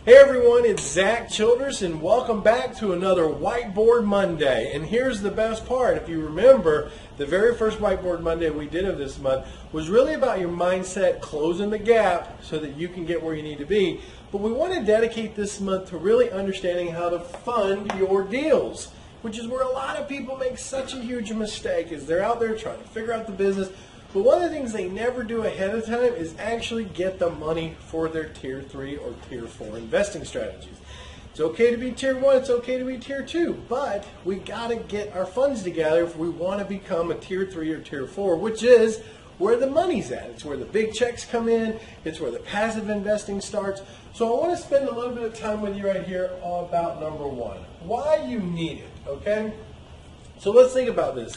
Hey everyone, it's Zack Childress and welcome back to another Whiteboard Monday. And here's the best part. If you remember, the very first Whiteboard Monday we did of this month was really about your mindset, closing the gap so that you can get where you need to be. But we want to dedicate this month to really understanding how to fund your deals, which is where a lot of people make such a huge mistake as they're out there trying to figure out the business. But one of the things they never do ahead of time is actually get the money for their Tier 3 or Tier 4 investing strategies. It's okay to be Tier 1, it's okay to be Tier 2, but we got to get our funds together if we want to become a Tier 3 or Tier 4, which is where the money's at. It's where the big checks come in, it's where the passive investing starts. So I want to spend a little bit of time with you right here about number one, why you need it, okay? So let's think about this.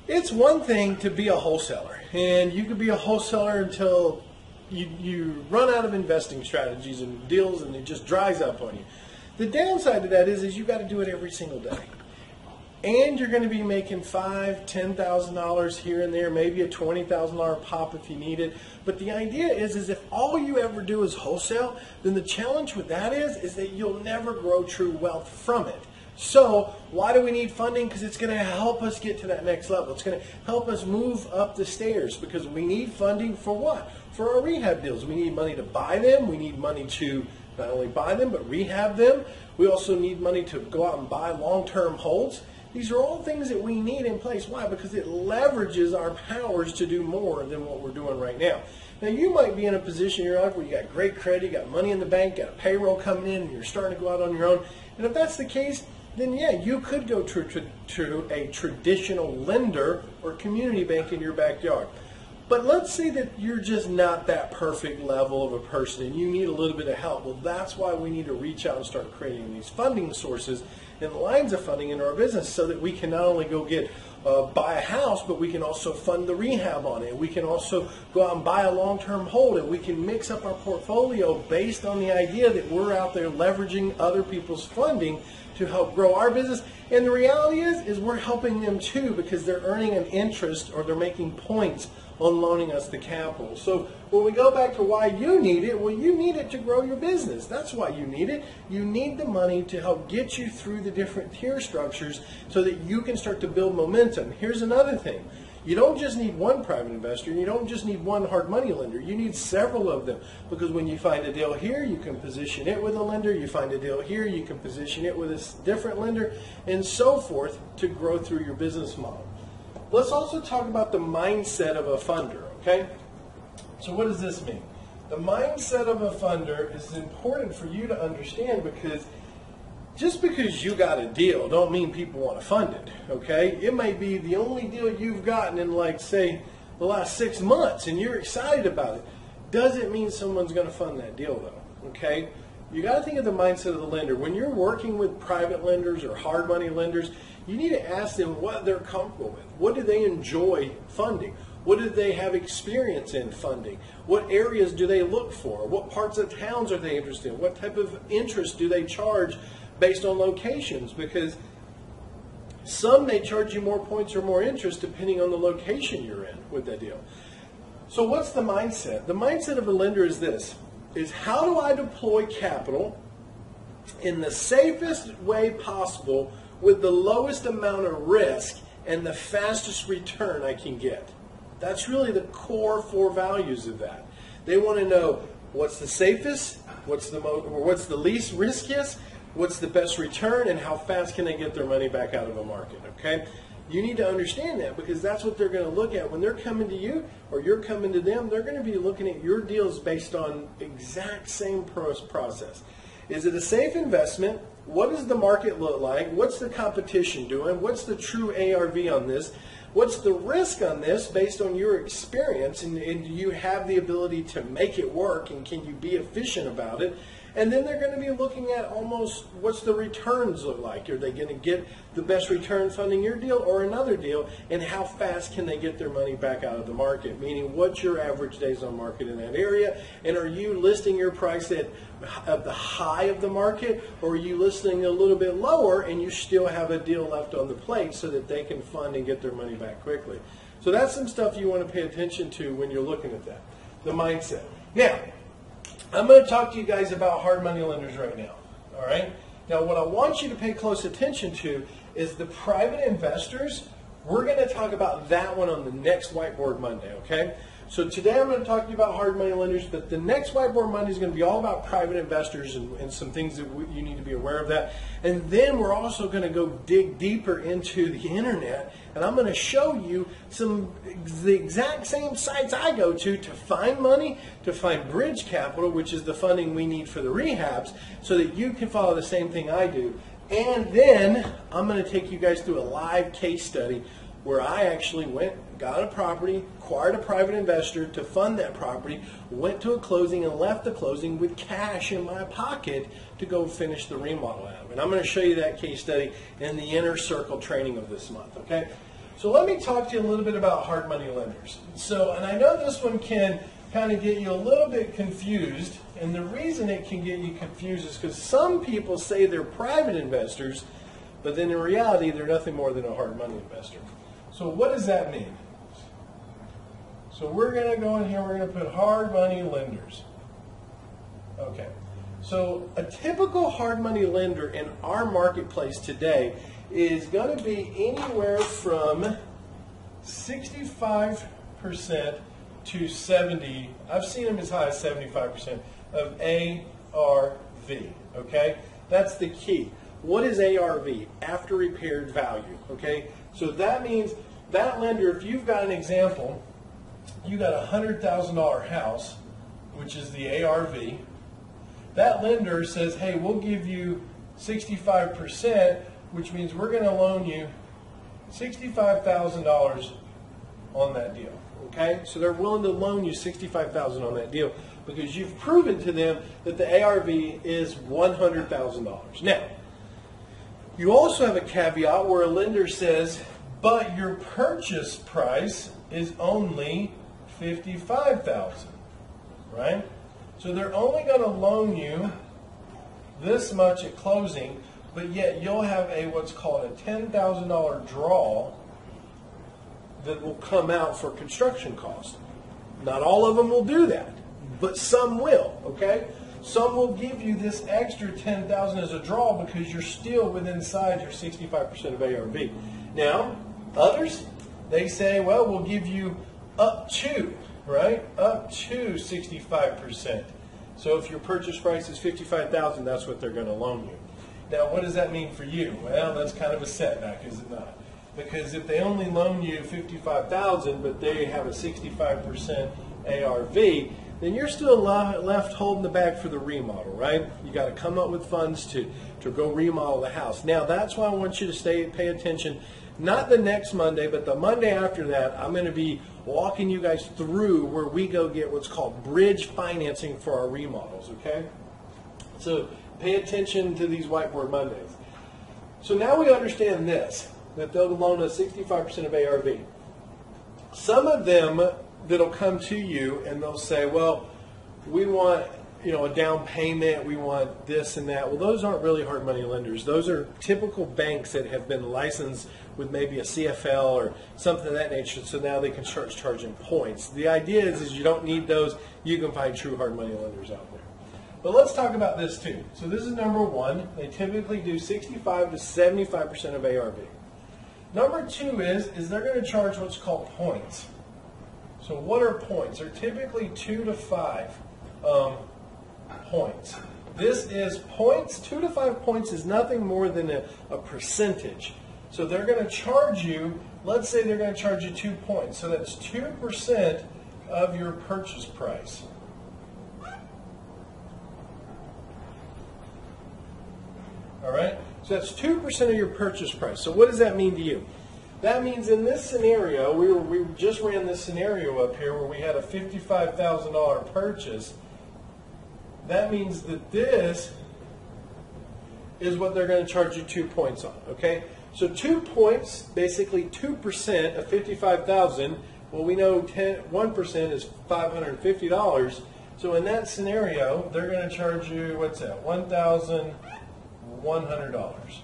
It's one thing to be a wholesaler, and you could be a wholesaler until you run out of investing strategies and deals and it just dries up on you. The downside to that is you got to do it every single day. And you're going to be making $5,000, $10,000 here and there, maybe a $20,000 pop if you need it. But the idea is if all you ever do is wholesale, then the challenge with that is that you'll never grow true wealth from it. So why do we need funding? Because it's going to help us get to that next level. It's going to help us move up the stairs because we need funding for what? For our rehab deals. We need money to buy them. We need money to not only buy them but rehab them. We also need money to go out and buy long-term holds. These are all things that we need in place. Why? Because it leverages our powers to do more than what we're doing right now. Now, you might be in a position in your life where you got great credit, you got money in the bank, got a payroll coming in, and you're starting to go out on your own. And if that's the case, then yeah, you could go to a traditional lender or community bank in your backyard. But let's say that you're just not that perfect level of a person and you need a little bit of help. Well, that's why we need to reach out and start creating these funding sources and lines of funding in our business so that we can not only go buy a house, but we can also fund the rehab on it. We can also go out and buy a long-term hold, and we can mix up our portfolio based on the idea that we're out there leveraging other people's funding to help grow our business. And the reality is we're helping them too because they're earning an interest or they're making points on loaning us the capital. So when we go back to why you need it, well, you need it to grow your business. That's why you need it. You need the money to help get you through the different tier structures so that you can start to build momentum. Here's another thing. You don't just need one private investor, and you don't just need one hard money lender. You need several of them because when you find a deal here, you can position it with a lender. You find a deal here, you can position it with a different lender, and so forth to grow through your business model. Let's also talk about the mindset of a funder, okay? So what does this mean? The mindset of a funder is important for you to understand because just because you got a deal don't mean people want to fund it, okay? It may be the only deal you've gotten in, like, say, the last 6 months and you're excited about it. Doesn't mean someone's going to fund that deal, though, okay? You got to think of the mindset of the lender. When you're working with private lenders or hard money lenders, you need to ask them what they're comfortable with. What do they enjoy funding? What do they have experience in funding? What areas do they look for? What parts of towns are they interested in? What type of interest do they charge based on locations? Because some may charge you more points or more interest depending on the location you're in with that deal. So what's the mindset? The mindset of a lender is this, is how do I deploy capital in the safest way possible with the lowest amount of risk and the fastest return I can get? That's really the core 4 values of that. They want to know what's the safest, what's the least riskiest, what's the best return, and how fast can they get their money back out of a market, okay? You need to understand that because that's what they're going to look at. When they're coming to you or you're coming to them, they're going to be looking at your deals based on exact same process. Is it a safe investment? What does the market look like? What's the competition doing? What's the true ARV on this? What's the risk on this based on your experience? And do you have the ability to make it work? And can you be efficient about it? And then they're going to be looking at almost what's the returns look like. Are they going to get the best return funding your deal or another deal? And how fast can they get their money back out of the market? Meaning, what's your average days on market in that area? And are you listing your price at the high of the market? Or are you listing a little bit lower and you still have a deal left on the plate so that they can fund and get their money back quickly? So that's some stuff you want to pay attention to when you're looking at that. The mindset. Now, I'm going to talk to you guys about hard money lenders right now. All right? Now, what I want you to pay close attention to is the private investors. We're going to talk about that one on the next Whiteboard Monday, okay? So today I'm going to talk to you about hard money lenders, but the next Whiteboard Monday is going to be all about private investors and some things that you need to be aware of that. And then we're also going to go dig deeper into the internet, and I'm going to show you the exact same sites I go to find money, to find bridge capital, which is the funding we need for the rehabs, so that you can follow the same thing I do. And then I'm going to take you guys through a live case study where I actually went, got a property, acquired a private investor to fund that property, went to a closing and left the closing with cash in my pocket to go finish the remodel out of. And I'm going to show you that case study in the Inner Circle training of this month, okay? So let me talk to you a little bit about hard money lenders. So, and I know this one can kind of get you a little bit confused, and the reason it can get you confused is because some people say they're private investors, but then in reality they're nothing more than a hard money investor. So what does that mean? So we're going to go in here, we're going to put hard money lenders. Okay. So a typical hard money lender in our marketplace today is going to be anywhere from 65% to 70%, I've seen them as high as 75% of ARV, okay? That's the key. What is ARV? After repaired value, okay? So that means that lender, if you've got an example, you got a $100,000 house, which is the ARV, that lender says, hey, we'll give you 65%, which means we're going to loan you $65,000 on that deal. Okay, so they're willing to loan you $65,000 on that deal because you've proven to them that the ARV is $100,000. Now, you also have a caveat where a lender says, but your purchase price is only $55,000, right? So they're only going to loan you this much at closing, but yet you'll have what's called a $10,000 draw that will come out for construction costs. Not all of them will do that, but some will, okay? Some will give you this extra $10,000 as a draw because you're still within inside your 65% of ARV. Now, others, they say, well, we'll give you up to, right? Up to 65%. So if your purchase price is $55,000, that's what they're going to loan you. Now, what does that mean for you? Well, that's kind of a setback, is it not? Because if they only loan you $55,000, but they have a 65% ARV, then you're still left holding the bag for the remodel, right? You got to come up with funds to go remodel the house. Now, that's why I want you to pay attention. Not the next Monday, but the Monday after that, I'm going to be walking you guys through where we go get what's called bridge financing for our remodels, okay? So pay attention to these Whiteboard Mondays. So now we understand this, that they'll loan us 65% of ARV. Some of them that'll come to you and they'll say, well, we want a down payment, we want this and that. Well, those aren't really hard money lenders. Those are typical banks that have been licensed with maybe a CFL or something of that nature, so now they can start charging points. The idea is you don't need those. You can find true hard money lenders out there. But let's talk about this too. So this is number one. They typically do 65 to 75% of ARV. Number two is they're going to charge what's called points. So what are points? They're typically 2 to 5 points. This is points. 2 to 5 points is nothing more than a percentage. So they're going to charge you, let's say they're going to charge you 2 points. So that's 2% of your purchase price. All right? So that's 2% of your purchase price. So what does that mean to you? That means in this scenario, we just ran this scenario up here where we had a $55,000 purchase. That means that this is what they're going to charge you 2 points on, okay? So 2 points, basically 2% of $55,000. Well, we know 1% is $550. So in that scenario, they're going to charge you, what's that, $1,100.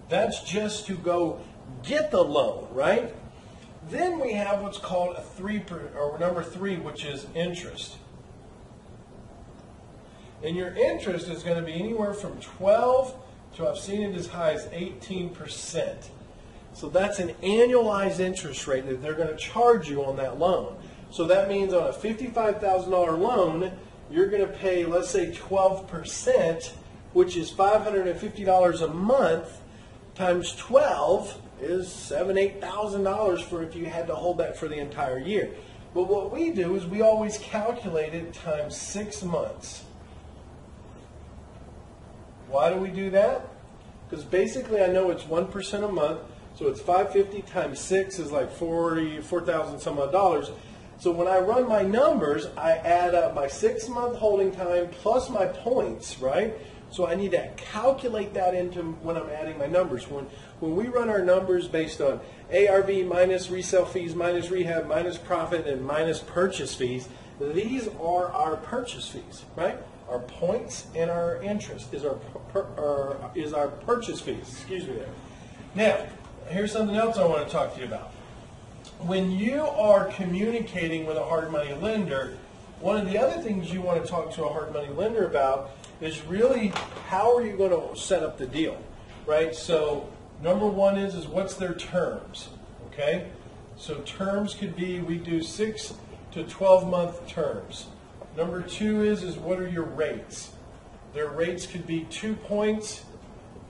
That's just to go get the loan, right? Then we have what's called number 3, which is interest. And your interest is going to be anywhere from 12 to, I've seen it as high as 18%. So that's an annualized interest rate that they're going to charge you on that loan. So that means on a $55,000 loan, you're going to pay, let's say, 12%, which is $550 a month, times 12 is $7,000, $8,000 for if you had to hold that for the entire year. But what we do is we always calculate it times 6 months. Why do we do that? Because basically I know it's 1% a month, so it's $550 times 6 is like $4,000 some odd dollars. So when I run my numbers, I add up my 6-month holding time plus my points, right? So I need to calculate that into when I'm adding my numbers. When we run our numbers based on ARV minus resale fees, minus rehab, minus profit, and minus purchase fees, these are our purchase fees, right? Our points and our interest is our purchase fees. Excuse me there. Now, here's something else I want to talk to you about. When you are communicating with a hard money lender, one of the other things you want to talk to a hard money lender about is really how are you going to set up the deal, right? So number one is what's their terms, okay? So terms could be, we do 6 to 12 month terms. Number two is what are your rates? Their rates could be 2 points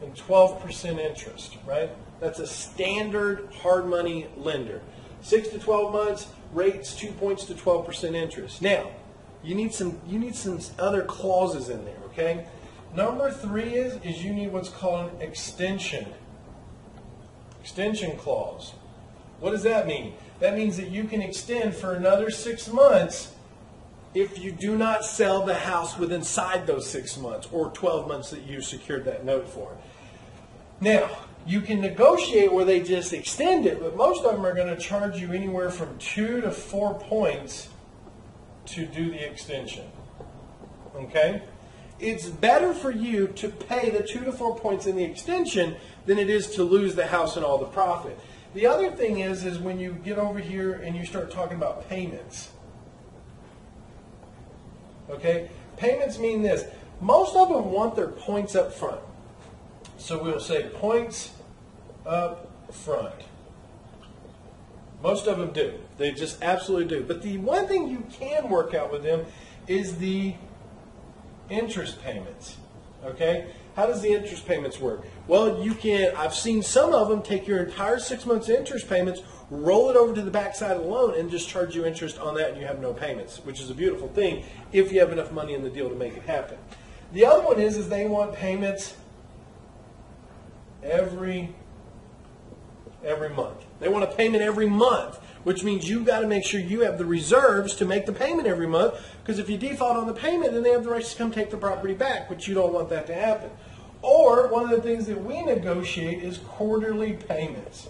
and 12% interest, right? That's a standard hard money lender. 6 to 12 months, rates 2 points to 12% interest. Now, you need some other clauses in there, okay? Number three is you need what's called an extension clause. What does that mean? That means that you can extend for another 6 months if you do not sell the house within inside those 6 months or 12 months that you secured that note for. Now, you can negotiate where they just extend it, but most of them are going to charge you anywhere from 2 to 4 points to do the extension. Okay? It's better for you to pay the 2 to 4 points in the extension than it is to lose the house and all the profit. The other thing is when you get over here and you start talking about payments. Okay? Payments mean this. Most of them want their points up front. So we'll say points up front. Most of them do. They just absolutely do. But the one thing you can work out with them is the interest payments. Okay? How does the interest payments work? Well, you can, I've seen some of them take your entire 6 months interest payments, roll it over to the back side of the loan, and just charge you interest on that, and you have no payments, which is a beautiful thing if you have enough money in the deal to make it happen. The other one is they want payments every month. They want a payment every month, which means you've got to make sure you have the reserves to make the payment every month, because if you default on the payment, then they have the right to come take the property back, but you don't want that to happen. Or one of the things that we negotiate is quarterly payments.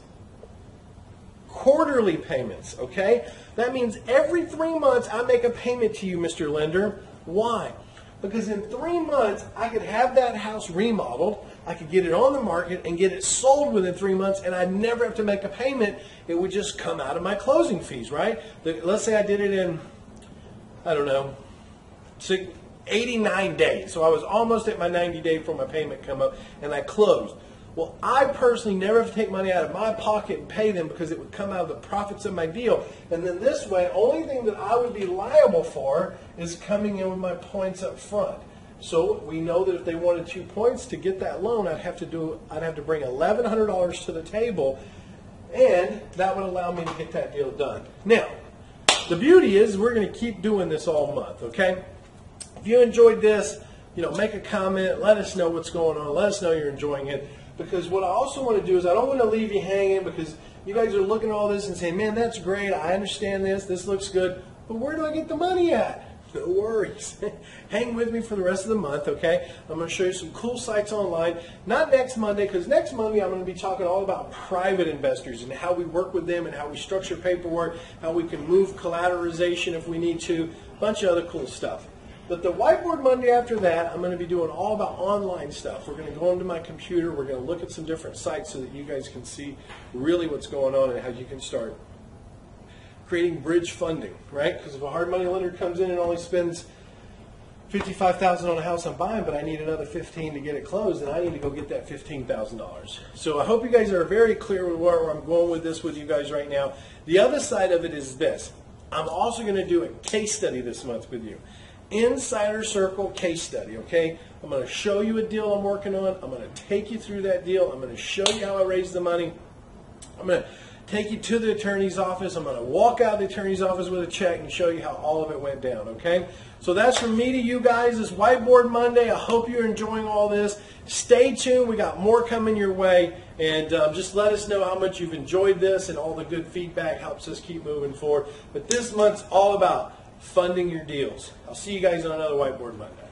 Quarterly payments, okay? That means every 3 months I make a payment to you, Mr. Lender. Why? Because in 3 months I could have that house remodeled, I could get it on the market and get it sold within 3 months, and I'd never have to make a payment. It would just come out of my closing fees, right? Let's say I did it in, I don't know, 89 days. So I was almost at my 90-day for my payment come up, and I closed. Well, I personally never have to take money out of my pocket and pay them because it would come out of the profits of my deal. And then this way, only thing that I would be liable for is coming in with my points up front. So we know that if they wanted 2 points to get that loan, I'd have to bring $1,100 to the table, and that would allow me to get that deal done. Now, the beauty is we're going to keep doing this all month, okay? If you enjoyed this, make a comment, let us know what's going on, let us know you're enjoying it. Because what I also want to do is I don't want to leave you hanging, because you guys are looking at all this and saying, man, that's great, I understand this looks good, but where do I get the money at? No worries. Hang with me for the rest of the month, okay? I'm going to show you some cool sites online. Not next Monday, because next Monday I'm going to be talking all about private investors and how we work with them and how we structure paperwork, how we can move collateralization if we need to, a bunch of other cool stuff. But the Whiteboard Monday after that, I'm going to be doing all about online stuff. We're going to go into my computer. We're going to look at some different sites so that you guys can see really what's going on and how you can start creating bridge funding, right? Because if a hard money lender comes in and only spends $55,000 on a house I'm buying, but I need another $15,000 to get it closed, and I need to go get that $15,000. So I hope you guys are very clear with where I'm going with this with you guys right now. The other side of it is this. I'm also going to do a case study this month with you. Insider Circle case study, okay? I'm going to show you a deal I'm working on. I'm going to take you through that deal. I'm going to show you how I raised the money. I'm going to take you to the attorney's office. I'm going to walk out of the attorney's office with a check and show you how all of it went down, okay? So that's from me to you guys. It's Whiteboard Monday. I hope you're enjoying all this. Stay tuned. We got more coming your way. And just let us know how much you've enjoyed this, and all the good feedback helps us keep moving forward. But this month's all about funding your deals. I'll see you guys on another Whiteboard Monday.